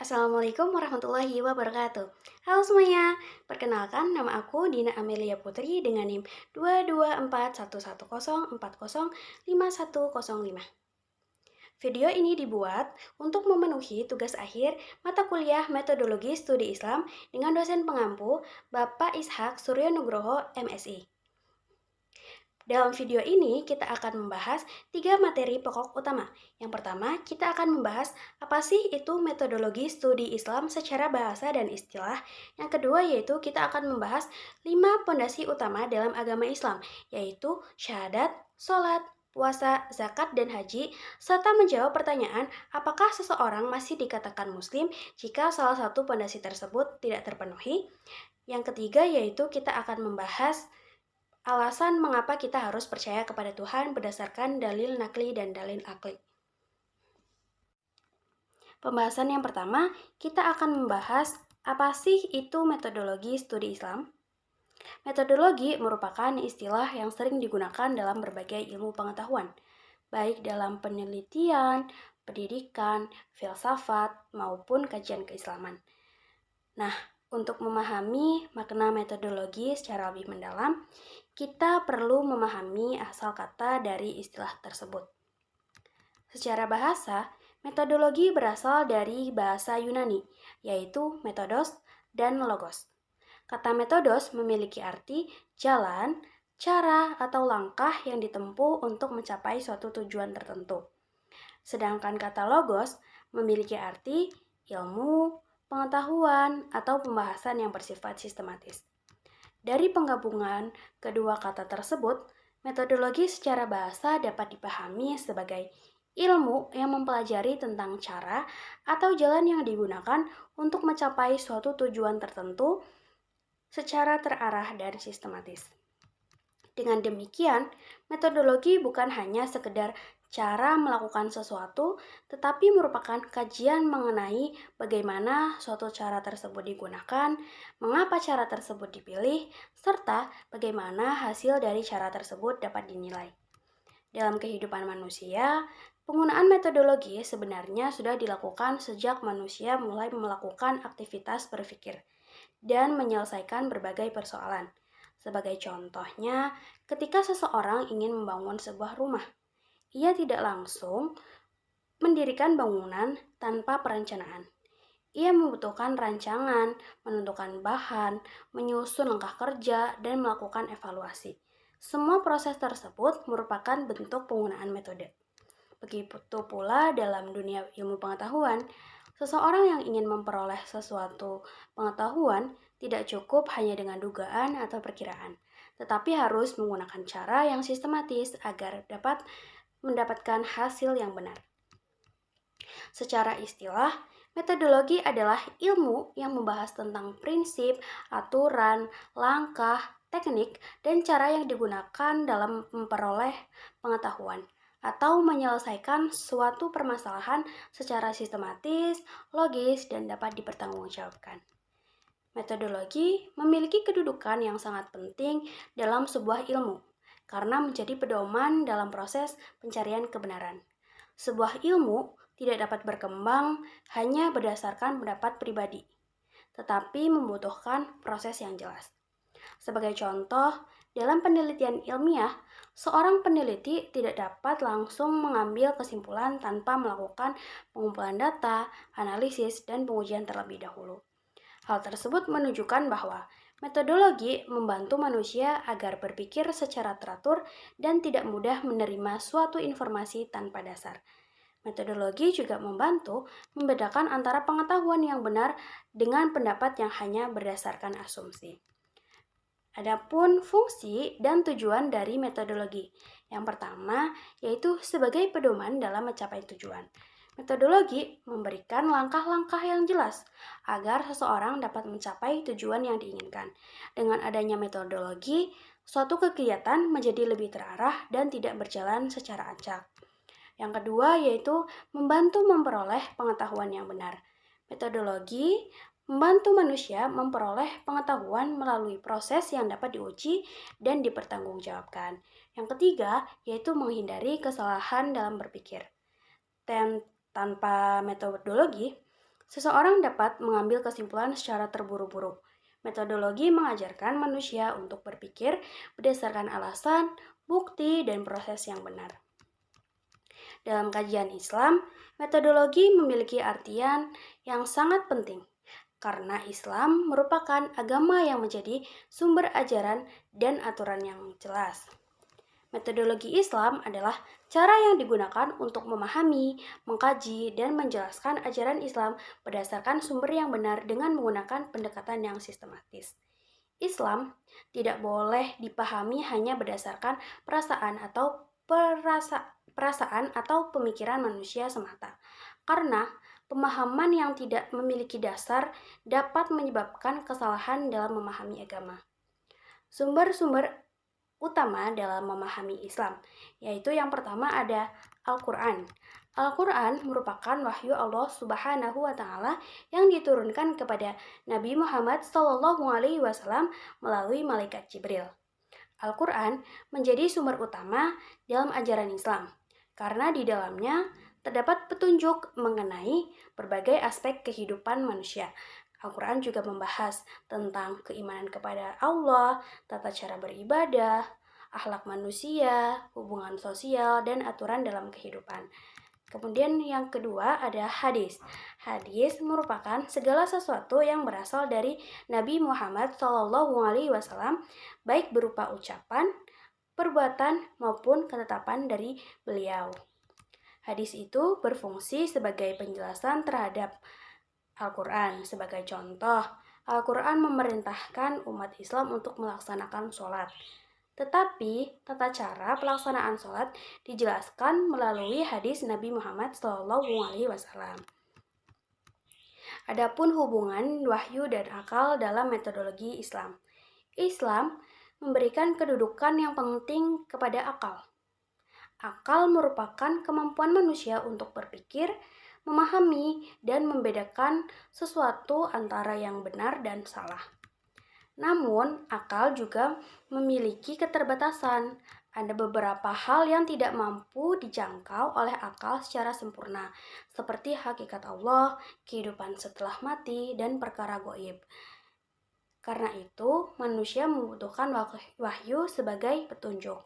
Assalamualaikum warahmatullahi wabarakatuh. Halo semuanya, perkenalkan nama aku Dina Amelia Putri dengan NIM 2241104055105. Video ini dibuat untuk memenuhi tugas akhir mata kuliah Metodologi Studi Islam dengan dosen pengampu Bapak Ishak Suryo Nugroho, MSI. Dalam video ini, kita akan membahas 3 materi pokok utama. Yang pertama, kita akan membahas apa sih itu metodologi studi Islam secara bahasa dan istilah. Yang kedua, yaitu kita akan membahas 5 pondasi utama dalam agama Islam, yaitu syahadat, sholat, puasa, zakat, dan haji, serta menjawab pertanyaan apakah seseorang masih dikatakan muslim jika salah satu pondasi tersebut tidak terpenuhi. Yang ketiga, yaitu kita akan membahas alasan mengapa kita harus percaya kepada Tuhan berdasarkan dalil nakli dan dalil akli. Pembahasan yang pertama, kita akan membahas apa sih itu metodologi studi Islam. Metodologi merupakan istilah yang sering digunakan dalam berbagai ilmu pengetahuan, baik dalam penelitian, pendidikan, filsafat, maupun kajian keislaman. Nah, untuk memahami makna metodologi secara lebih mendalam, kita perlu memahami asal kata dari istilah tersebut. Secara bahasa, metodologi berasal dari bahasa Yunani, yaitu metodos dan logos. Kata metodos memiliki arti jalan, cara, atau langkah yang ditempuh untuk mencapai suatu tujuan tertentu. Sedangkan kata logos memiliki arti ilmu, pengetahuan, atau pembahasan yang bersifat sistematis. Dari penggabungan kedua kata tersebut, metodologi secara bahasa dapat dipahami sebagai ilmu yang mempelajari tentang cara atau jalan yang digunakan untuk mencapai suatu tujuan tertentu secara terarah dan sistematis. Dengan demikian, metodologi bukan hanya sekedar cara melakukan sesuatu, tetapi merupakan kajian mengenai bagaimana suatu cara tersebut digunakan, mengapa cara tersebut dipilih, serta bagaimana hasil dari cara tersebut dapat dinilai. Dalam kehidupan manusia, penggunaan metodologi sebenarnya sudah dilakukan sejak manusia mulai melakukan aktivitas berpikir dan menyelesaikan berbagai persoalan. Sebagai contohnya, ketika seseorang ingin membangun sebuah rumah, ia tidak langsung mendirikan bangunan tanpa perencanaan. Ia membutuhkan rancangan, menentukan bahan, menyusun langkah kerja, dan melakukan evaluasi. Semua proses tersebut merupakan bentuk penggunaan metode. Begitu pula dalam dunia ilmu pengetahuan, seseorang yang ingin memperoleh sesuatu pengetahuan tidak cukup hanya dengan dugaan atau perkiraan, tetapi harus menggunakan cara yang sistematis agar dapat mendapatkan hasil yang benar. Secara istilah, metodologi adalah ilmu yang membahas tentang prinsip, aturan, langkah, teknik, dan cara yang digunakan dalam memperoleh pengetahuan atau menyelesaikan suatu permasalahan secara sistematis, logis, dan dapat dipertanggungjawabkan. Metodologi memiliki kedudukan yang sangat penting dalam sebuah ilmu, karena menjadi pedoman dalam proses pencarian kebenaran. Sebuah ilmu tidak dapat berkembang hanya berdasarkan pendapat pribadi, tetapi membutuhkan proses yang jelas. Sebagai contoh, dalam penelitian ilmiah, seorang peneliti tidak dapat langsung mengambil kesimpulan tanpa melakukan pengumpulan data, analisis, dan pengujian terlebih dahulu. Hal tersebut menunjukkan bahwa metodologi membantu manusia agar berpikir secara teratur dan tidak mudah menerima suatu informasi tanpa dasar. Metodologi juga membantu membedakan antara pengetahuan yang benar dengan pendapat yang hanya berdasarkan asumsi. Adapun fungsi dan tujuan dari metodologi. Yang pertama, yaitu sebagai pedoman dalam mencapai tujuan. Metodologi memberikan langkah-langkah yang jelas agar seseorang dapat mencapai tujuan yang diinginkan. Dengan adanya metodologi, Suatu kegiatan menjadi lebih terarah dan tidak berjalan secara acak. Yang kedua yaitu membantu memperoleh pengetahuan yang benar. Metodologi membantu manusia memperoleh pengetahuan melalui proses yang dapat diuji dan dipertanggungjawabkan. Yang ketiga yaitu menghindari kesalahan dalam berpikir. Tanpa metodologi, seseorang dapat mengambil kesimpulan secara terburu-buru. Metodologi mengajarkan manusia untuk berpikir berdasarkan alasan, bukti, dan proses yang benar. Dalam kajian Islam, metodologi memiliki artian yang sangat penting karena Islam merupakan agama yang menjadi sumber ajaran dan aturan yang jelas. Metodologi Islam adalah cara yang digunakan untuk memahami, mengkaji, dan menjelaskan ajaran Islam berdasarkan sumber yang benar dengan menggunakan pendekatan yang sistematis. Islam tidak boleh dipahami hanya berdasarkan perasaan atau pemikiran manusia semata, karena pemahaman yang tidak memiliki dasar dapat menyebabkan kesalahan dalam memahami agama. Sumber-sumber utama dalam memahami Islam, yaitu yang pertama ada Al-Quran. Al-Quran merupakan wahyu Allah Subhanahu wa Ta'ala yang diturunkan kepada Nabi Muhammad SAW melalui malaikat Jibril. Al-Quran menjadi sumber utama dalam ajaran Islam, karena di dalamnya terdapat petunjuk mengenai berbagai aspek kehidupan manusia. Al-Quran juga membahas tentang keimanan kepada Allah, tata cara beribadah, akhlak manusia, hubungan sosial, dan aturan dalam kehidupan. Kemudian yang kedua ada hadis. Hadis merupakan segala sesuatu yang berasal dari Nabi Muhammad SAW, baik berupa ucapan, perbuatan, maupun ketetapan dari beliau. Hadis itu berfungsi sebagai penjelasan terhadap Al-Quran. Sebagai contoh, Al-Quran memerintahkan umat Islam untuk melaksanakan sholat. Tetapi, tata cara pelaksanaan sholat dijelaskan melalui hadis Nabi Muhammad SAW. Adapun hubungan wahyu dan akal dalam metodologi Islam. Islam memberikan kedudukan yang penting kepada akal. Akal merupakan kemampuan manusia untuk berpikir, memahami, dan membedakan sesuatu antara yang benar dan salah. Namun, akal juga memiliki keterbatasan. Ada beberapa hal yang tidak mampu dijangkau oleh akal secara sempurna, seperti hakikat Allah, kehidupan setelah mati, dan perkara gaib. Karena itu, manusia membutuhkan wahyu sebagai petunjuk.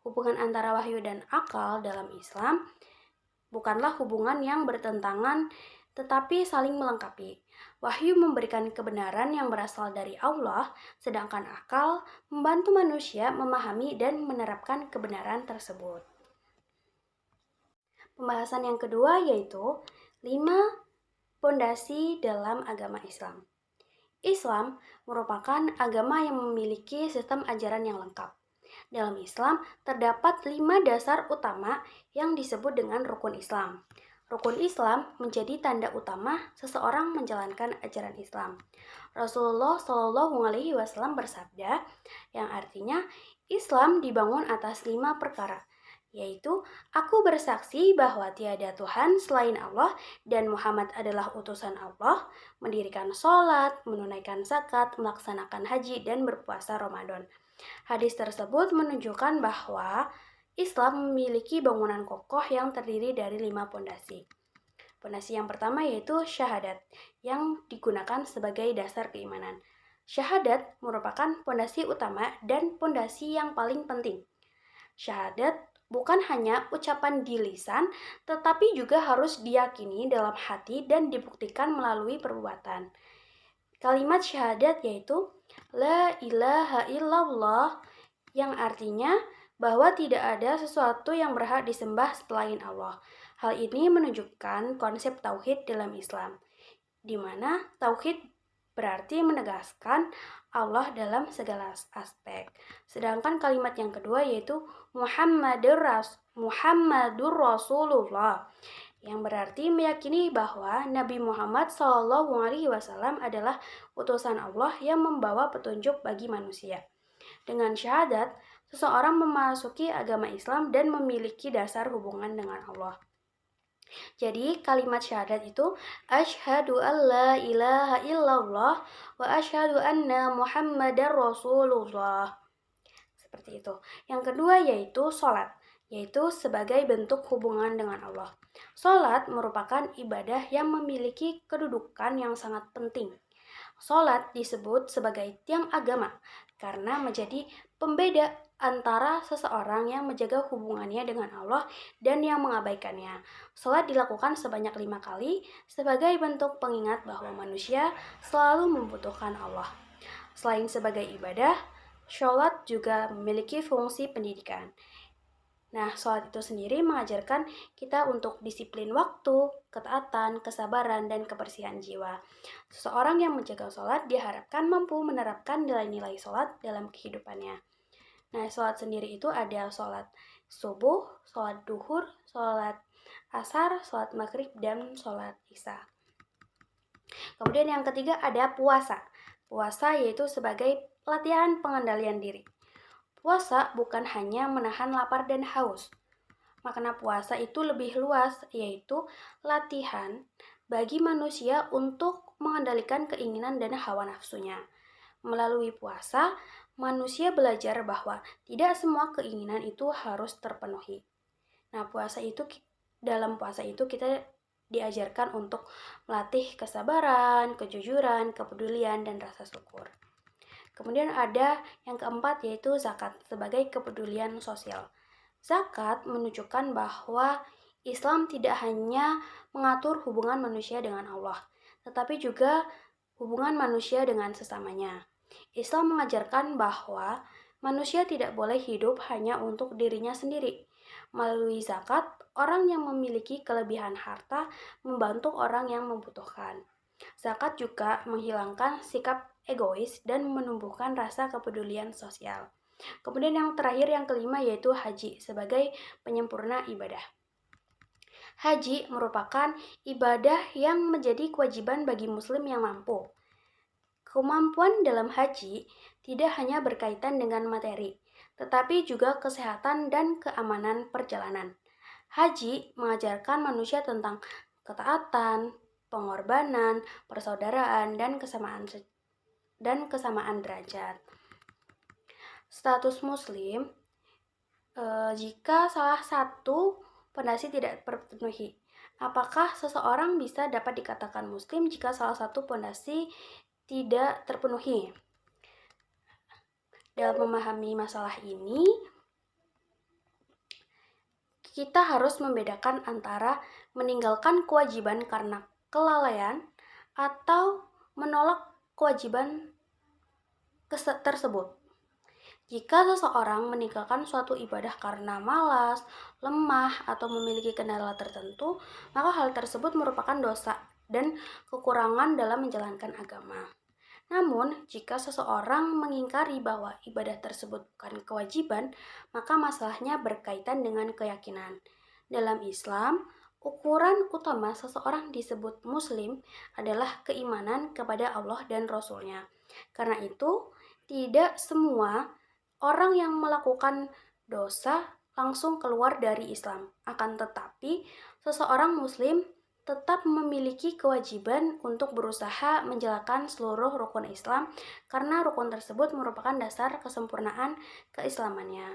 Hubungan antara wahyu dan akal dalam Islam bukanlah hubungan yang bertentangan, tetapi saling melengkapi. Wahyu memberikan kebenaran yang berasal dari Allah, sedangkan akal membantu manusia memahami dan menerapkan kebenaran tersebut. Pembahasan yang kedua yaitu 5 pondasi dalam agama Islam. Islam merupakan agama yang memiliki sistem ajaran yang lengkap. Dalam Islam, terdapat 5 dasar utama yang disebut dengan rukun Islam. Rukun Islam menjadi tanda utama seseorang menjalankan ajaran Islam. Rasulullah SAW bersabda, yang artinya Islam dibangun atas 5 perkara, yaitu aku bersaksi bahwa tiada Tuhan selain Allah dan Muhammad adalah utusan Allah, mendirikan sholat, menunaikan zakat, melaksanakan haji, dan berpuasa Ramadan. Hadis tersebut menunjukkan bahwa Islam memiliki bangunan kokoh yang terdiri dari 5 pondasi. Pondasi yang pertama yaitu syahadat, yang digunakan sebagai dasar keimanan. Syahadat merupakan pondasi utama dan pondasi yang paling penting. Syahadat bukan hanya ucapan di lisan, tetapi juga harus diyakini dalam hati dan dibuktikan melalui perbuatan. Kalimat syahadat yaitu La ilaha illallah, yang artinya bahwa tidak ada sesuatu yang berhak disembah selain Allah. Hal ini menunjukkan konsep tauhid dalam Islam, di mana tauhid berarti menegaskan Allah dalam segala aspek. Sedangkan kalimat yang kedua yaitu Muhammadur Rasulullah, yang berarti meyakini bahwa Nabi Muhammad SAW adalah utusan Allah yang membawa petunjuk bagi manusia. Dengan syahadat, seseorang memasuki agama Islam dan memiliki dasar hubungan dengan Allah. Jadi kalimat syahadat itu asyhadu an la ilaha illallah wa asyhadu anna muhammadar rasulullah. Seperti itu. Yang kedua yaitu sholat, yaitu sebagai bentuk hubungan dengan Allah. Sholat merupakan ibadah yang memiliki kedudukan yang sangat penting. Sholat disebut sebagai tiang agama karena menjadi pembeda antara seseorang yang menjaga hubungannya dengan Allah dan yang mengabaikannya. Sholat dilakukan sebanyak 5 kali sebagai bentuk pengingat bahwa manusia selalu membutuhkan Allah. Selain sebagai ibadah, sholat juga memiliki fungsi pendidikan. Nah, sholat itu sendiri mengajarkan kita untuk disiplin waktu, ketaatan, kesabaran, dan kebersihan jiwa. Seseorang yang menjaga sholat diharapkan mampu menerapkan nilai-nilai sholat dalam kehidupannya. Nah, sholat sendiri itu ada sholat subuh, sholat duhur, sholat asar, sholat maghrib, dan sholat isya. Kemudian yang ketiga ada puasa. Puasa yaitu sebagai latihan pengendalian diri. Puasa bukan hanya menahan lapar dan haus. Makna puasa itu lebih luas, yaitu latihan bagi manusia untuk mengendalikan keinginan dan hawa nafsunya. Melalui puasa, manusia belajar bahwa tidak semua keinginan itu harus terpenuhi. Nah, dalam puasa itu kita diajarkan untuk melatih kesabaran, kejujuran, kepedulian, dan rasa syukur. Kemudian ada yang keempat yaitu zakat sebagai kepedulian sosial. Zakat menunjukkan bahwa Islam tidak hanya mengatur hubungan manusia dengan Allah, tetapi juga hubungan manusia dengan sesamanya. Islam mengajarkan bahwa manusia tidak boleh hidup hanya untuk dirinya sendiri. Melalui zakat, orang yang memiliki kelebihan harta membantu orang yang membutuhkan. Zakat juga menghilangkan sikap egois dan menumbuhkan rasa kepedulian sosial. Kemudian yang terakhir, yang kelima, yaitu haji sebagai penyempurna ibadah. Haji merupakan ibadah yang menjadi kewajiban bagi muslim yang mampu. Kemampuan dalam haji tidak hanya berkaitan dengan materi, tetapi juga kesehatan dan keamanan perjalanan. Haji mengajarkan manusia tentang ketaatan, pengorbanan, persaudaraan, dan kesamaan derajat. Status muslim, jika salah satu pondasi tidak terpenuhi, apakah seseorang bisa dapat dikatakan muslim jika salah satu pondasi tidak terpenuhi? Dalam memahami masalah ini, kita harus membedakan antara meninggalkan kewajiban karena kelalaian atau menolak kewajiban tersebut. Jika seseorang meninggalkan suatu ibadah karena malas, lemah, atau memiliki kendala tertentu, maka hal tersebut merupakan dosa dan kekurangan dalam menjalankan agama. Namun, jika seseorang mengingkari bahwa ibadah tersebut bukan kewajiban, maka masalahnya berkaitan dengan keyakinan. Dalam Islam, ukuran utama seseorang disebut muslim adalah keimanan kepada Allah dan Rasul-Nya. Karena itu, tidak semua orang yang melakukan dosa langsung keluar dari Islam. Akan tetapi, seseorang muslim tetap memiliki kewajiban untuk berusaha menjalankan seluruh rukun Islam karena rukun tersebut merupakan dasar kesempurnaan keislamannya.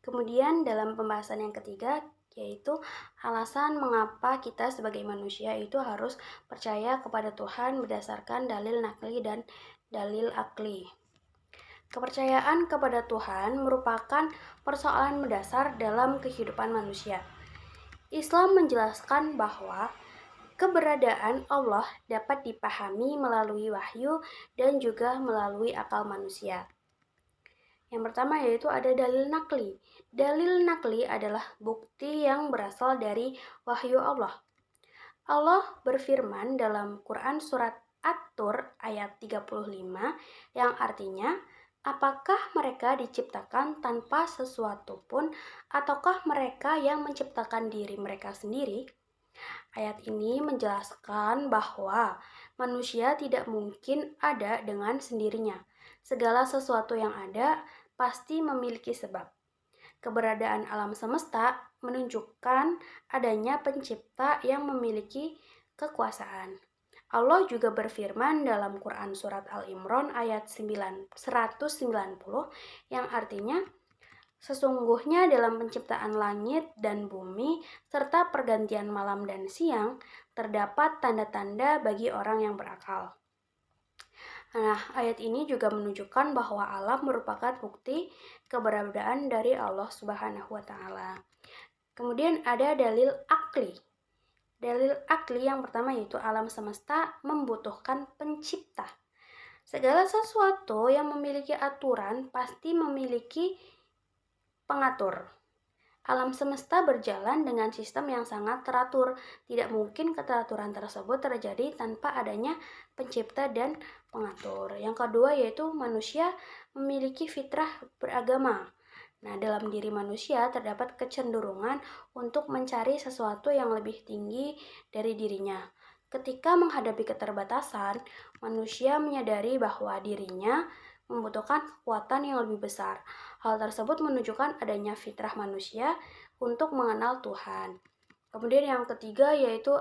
Kemudian dalam pembahasan yang ketiga, yaitu alasan mengapa kita sebagai manusia itu harus percaya kepada Tuhan berdasarkan dalil nakli dan dalil akli. Kepercayaan kepada Tuhan merupakan persoalan mendasar dalam kehidupan manusia. Islam menjelaskan bahwa keberadaan Allah dapat dipahami melalui wahyu dan juga melalui akal manusia. Yang pertama yaitu ada dalil nakli. Dalil nakli adalah bukti yang berasal dari wahyu Allah. Allah berfirman dalam Quran surat At-Tur ayat 35 yang artinya, apakah mereka diciptakan tanpa sesuatu pun, ataukah mereka yang menciptakan diri mereka sendiri? Ayat ini menjelaskan bahwa manusia tidak mungkin ada dengan sendirinya. Segala sesuatu yang ada pasti memiliki sebab. Keberadaan alam semesta menunjukkan adanya pencipta yang memiliki kekuasaan. Allah juga berfirman dalam Quran Surat Al-Imran ayat 190 yang artinya, sesungguhnya dalam penciptaan langit dan bumi serta pergantian malam dan siang terdapat tanda-tanda bagi orang yang berakal. Nah, ayat ini juga menunjukkan bahwa alam merupakan bukti keberadaan dari Allah Subhanahu wa taala. Kemudian ada dalil akli. Dalil akli yang pertama yaitu alam semesta membutuhkan pencipta. Segala sesuatu yang memiliki aturan pasti memiliki pengatur. Alam semesta berjalan dengan sistem yang sangat teratur. Tidak mungkin keteraturan tersebut terjadi tanpa adanya pencipta dan pengatur. Yang kedua yaitu manusia memiliki fitrah beragama. Nah, dalam diri manusia terdapat kecenderungan untuk mencari sesuatu yang lebih tinggi dari dirinya. Ketika menghadapi keterbatasan, manusia menyadari bahwa dirinya membutuhkan kekuatan yang lebih besar. Hal tersebut menunjukkan adanya fitrah manusia untuk mengenal Tuhan. Kemudian yang ketiga yaitu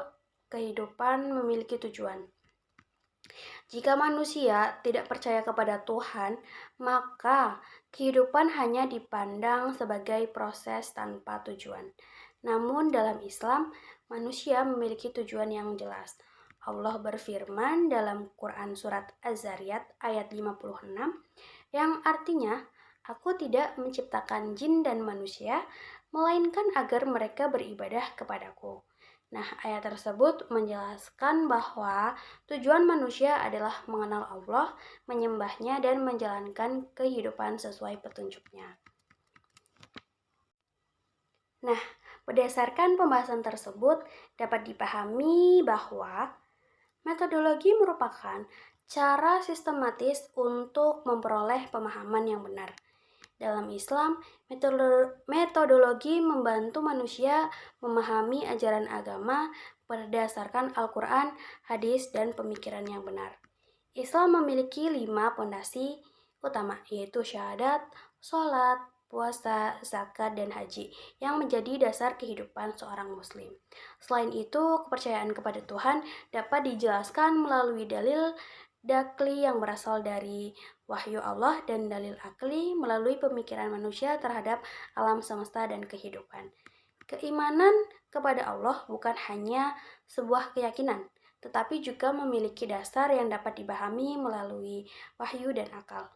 kehidupan memiliki tujuan. Jika manusia tidak percaya kepada Tuhan, maka kehidupan hanya dipandang sebagai proses tanpa tujuan. Namun dalam Islam, manusia memiliki tujuan yang jelas. Allah berfirman dalam Quran Surat Az-Zariyat ayat 56 yang artinya, aku tidak menciptakan jin dan manusia, melainkan agar mereka beribadah kepadaku. Nah, ayat tersebut menjelaskan bahwa tujuan manusia adalah mengenal Allah, menyembahnya, dan menjalankan kehidupan sesuai petunjuknya. Nah, berdasarkan pembahasan tersebut, dapat dipahami bahwa metodologi merupakan cara sistematis untuk memperoleh pemahaman yang benar. Dalam Islam, metodologi membantu manusia memahami ajaran agama berdasarkan Al-Quran, hadis, dan pemikiran yang benar. Islam memiliki 5 pondasi utama, yaitu syahadat, sholat, puasa, zakat, dan haji yang menjadi dasar kehidupan seorang muslim. Selain itu, kepercayaan kepada Tuhan dapat dijelaskan melalui dalil dakli yang berasal dari wahyu Allah dan dalil akli melalui pemikiran manusia terhadap alam semesta dan kehidupan. Keimanan kepada Allah bukan hanya sebuah keyakinan, tetapi juga memiliki dasar yang dapat dipahami melalui wahyu dan akal.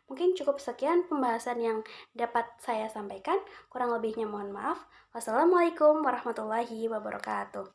Mungkin cukup sekian pembahasan yang dapat saya sampaikan. Kurang lebihnya mohon maaf. Wassalamualaikum warahmatullahi wabarakatuh.